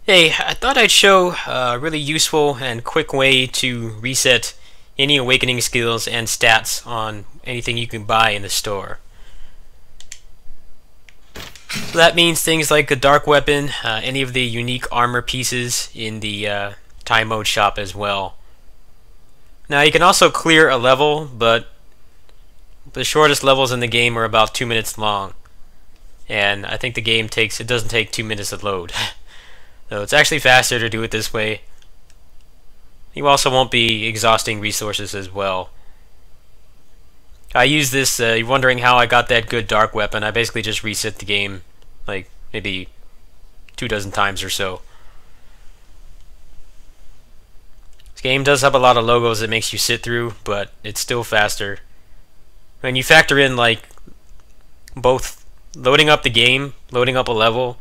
Hey, I thought I'd show a really useful and quick way to reset any awakening skills and stats on anything you can buy in the store. So that means things like a dark weapon, any of the unique armor pieces in the time mode shop as well. Now you can also clear a level, but the shortest levels in the game are about 2 minutes long. And I think the game it doesn't take 2 minutes to load. So it's actually faster to do it this way. You also won't be exhausting resources as well. I use this, you're wondering how I got that good dark weapon. I basically just reset the game like maybe 24 times or so. This game does have a lot of logos that makes you sit through, but it's still faster. When you factor in like both loading up the game, loading up a level,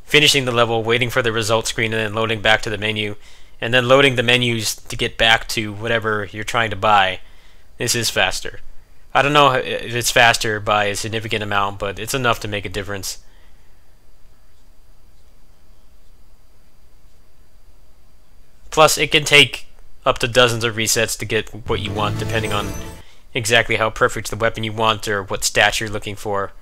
finishing the level, waiting for the result screen, and then loading back to the menu, and then loading the menus to get back to whatever you're trying to buy, this is faster. I don't know if it's faster by a significant amount, but it's enough to make a difference. Plus, it can take up to dozens of resets to get what you want, depending on exactly how perfect the weapon you want or what stats you're looking for.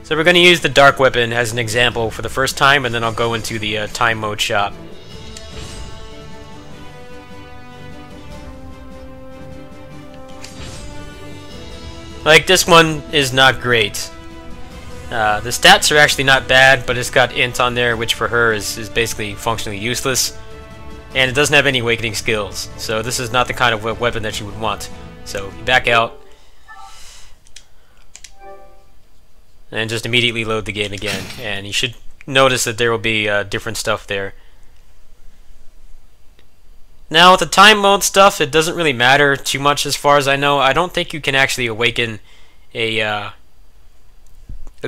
So we're going to use the dark weapon as an example for the first time, and then I'll go into the time mode shop. Like, this one is not great. The stats are actually not bad, but it's got int on there, which for her is basically functionally useless. And it doesn't have any awakening skills, so this is not the kind of weapon that you would want. So, back out. And just immediately load the game again. And you should notice that there will be different stuff there. Now, with the time mode stuff, it doesn't really matter too much as far as I know. I don't think you can actually awaken a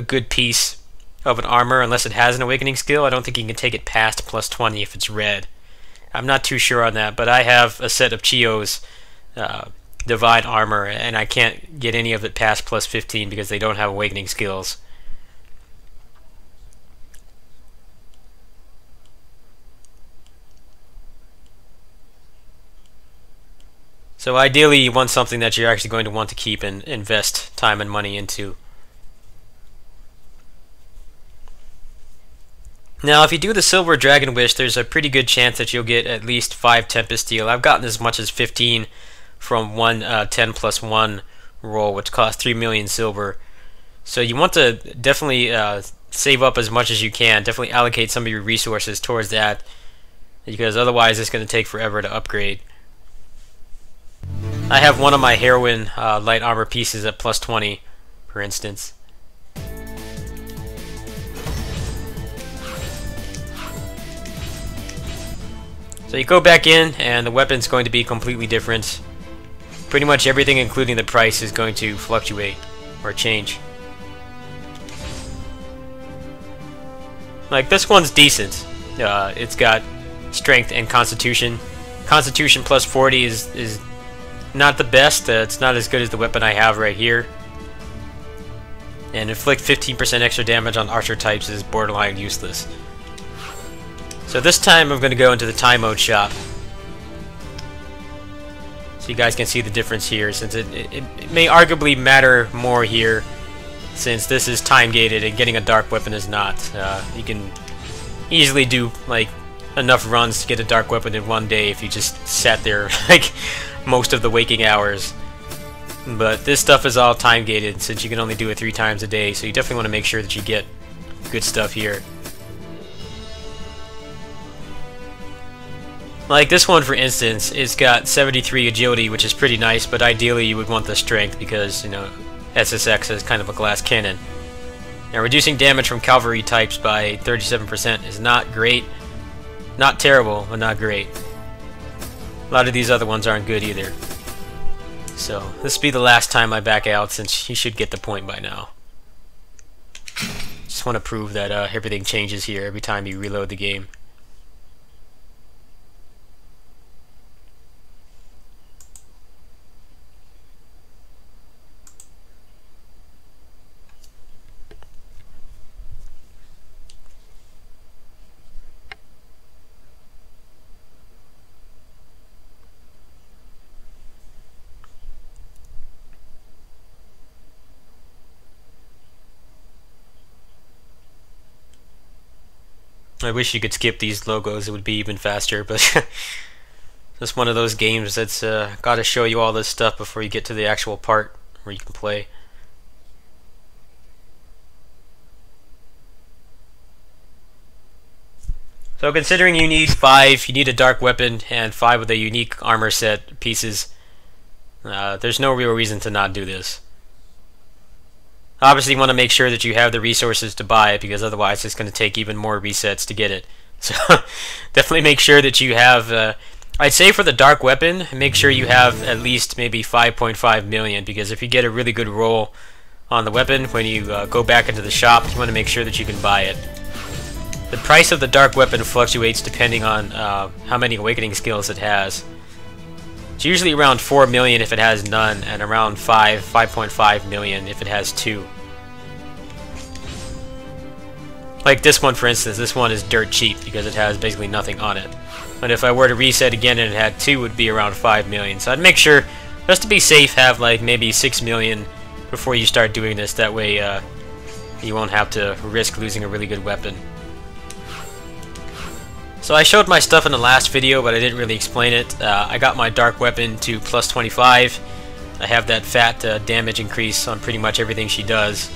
good piece of an armor unless it has an awakening skill. I don't think you can take it past plus 20 if it's red. I'm not too sure on that, but I have a set of Chio's Divine Armor, and I can't get any of it past plus 15 because they don't have awakening skills. So ideally you want something that you're actually going to want to keep and invest time and money into. Now if you do the Silver Dragon Wish, there's a pretty good chance that you'll get at least 5 Tempest Steel. I've gotten as much as 15 from one 10+1 roll, which costs 3 million silver. So you want to definitely save up as much as you can. Definitely allocate some of your resources towards that, because otherwise it's going to take forever to upgrade. I have one of my heroine light armor pieces at plus 20, for instance. So you go back in, and the weapon's going to be completely different. Pretty much everything, including the price, is going to fluctuate or change. Like, this one's decent. It's got strength and constitution. Constitution plus 40 is not the best. It's not as good as the weapon I have right here. And inflict 15% extra damage on archer types is borderline useless. So this time I'm going to go into the time mode shop, so you guys can see the difference here, since it may arguably matter more here, since this is time gated and getting a dark weapon is not. You can easily do like enough runs to get a dark weapon in one day if you just sat there like most of the waking hours. But this stuff is all time gated, since you can only do it 3 times a day, so you definitely want to make sure that you get good stuff here. Like this one, for instance, it's got 73 agility, which is pretty nice, but ideally you would want the strength because, you know, SSX is kind of a glass cannon. Now, reducing damage from cavalry types by 37% is not great. Not terrible, but not great. A lot of these other ones aren't good either. So, this will be the last time I back out, since you should get the point by now. Just want to prove that everything changes here every time you reload the game. I wish you could skip these logos, it would be even faster, but it's one of those games that's got to show you all this stuff before you get to the actual part where you can play. So considering you need 5, you need a dark weapon and 5 of the unique armor set pieces, there's no real reason to not do this. Obviously you want to make sure that you have the resources to buy it, because otherwise it's going to take even more resets to get it. So definitely make sure that you have, I'd say for the dark weapon, make sure you have at least maybe 5.5 million, because if you get a really good roll on the weapon, when you go back into the shop, you want to make sure that you can buy it. The price of the dark weapon fluctuates depending on how many awakening skills it has. It's usually around 4 million if it has none, and around 5.5 million if it has 2. Like this one, for instance, this one is dirt cheap because it has basically nothing on it. But if I were to reset again and it had 2, it would be around 5 million. So I'd make sure, just to be safe, have like maybe 6 million before you start doing this. That way you won't have to risk losing a really good weapon. So I showed my stuff in the last video, but I didn't really explain it. I got my dark weapon to plus 25. I have that fat damage increase on pretty much everything she does.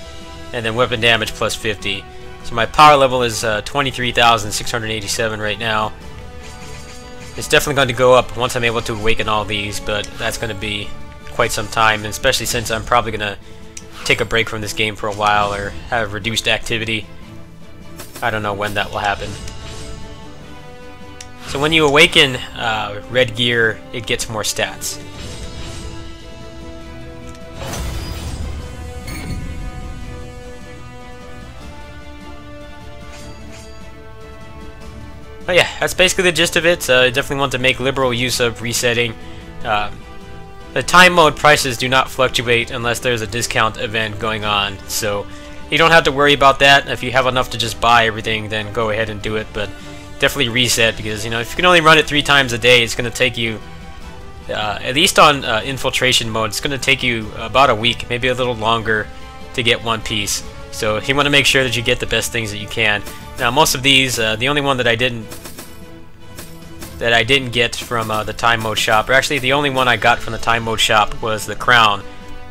And then weapon damage plus 50. So my power level is 23,687 right now. It's definitely going to go up once I'm able to awaken all these, but that's going to be quite some time, and especially since I'm probably going to take a break from this game for a while or have reduced activity. I don't know when that will happen. So when you awaken red gear, it gets more stats. But yeah, that's basically the gist of it. I definitely want to make liberal use of resetting. The time mode prices do not fluctuate unless there's a discount event going on, so you don't have to worry about that. If you have enough to just buy everything, then go ahead and do it, but definitely reset, because if you can only run it 3 times a day, it's going to take you, at least on infiltration mode, it's going to take you about a week, maybe a little longer, to get one piece. So you want to make sure that you get the best things that you can. Now most of these, the only one that I didn't get from the time mode shop, or actually the only one I got from the time mode shop, was the crown.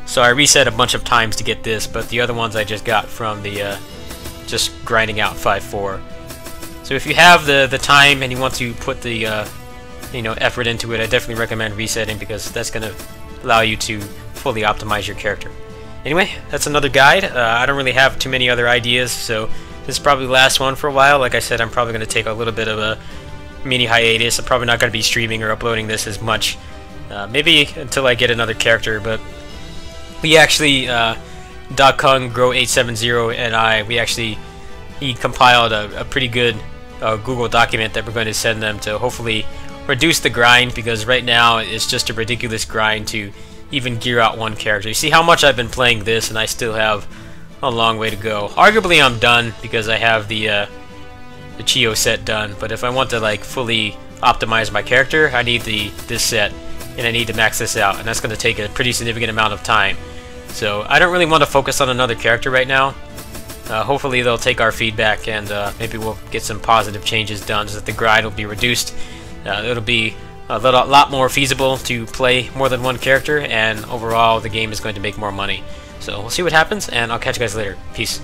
So I reset a bunch of times to get this, but the other ones I just got from the just grinding out 5-4. So if you have the time and you want to put the effort into it, I definitely recommend resetting, because that's going to allow you to fully optimize your character. Anyway, that's another guide. I don't really have too many other ideas, so this is probably the last one for a while. Like I said, I'm probably going to take a little bit of a mini hiatus. I'm probably not going to be streaming or uploading this as much, maybe until I get another character. But we actually, Kung Grow 870 and he compiled a pretty good Google document that we're going to send them to hopefully reduce the grind, because right now it's just a ridiculous grind to even gear out one character. You see how much I've been playing this, and I still have a long way to go. Arguably I'm done because I have the Chio set done, but if I want to like fully optimize my character, I need this set, and I need to max this out, and that's going to take a pretty significant amount of time. So I don't really want to focus on another character right now. Hopefully they'll take our feedback, and maybe we'll get some positive changes done so that the grind will be reduced. It'll be a lot more feasible to play more than one character, and overall the game is going to make more money. So we'll see what happens, and I'll catch you guys later. Peace.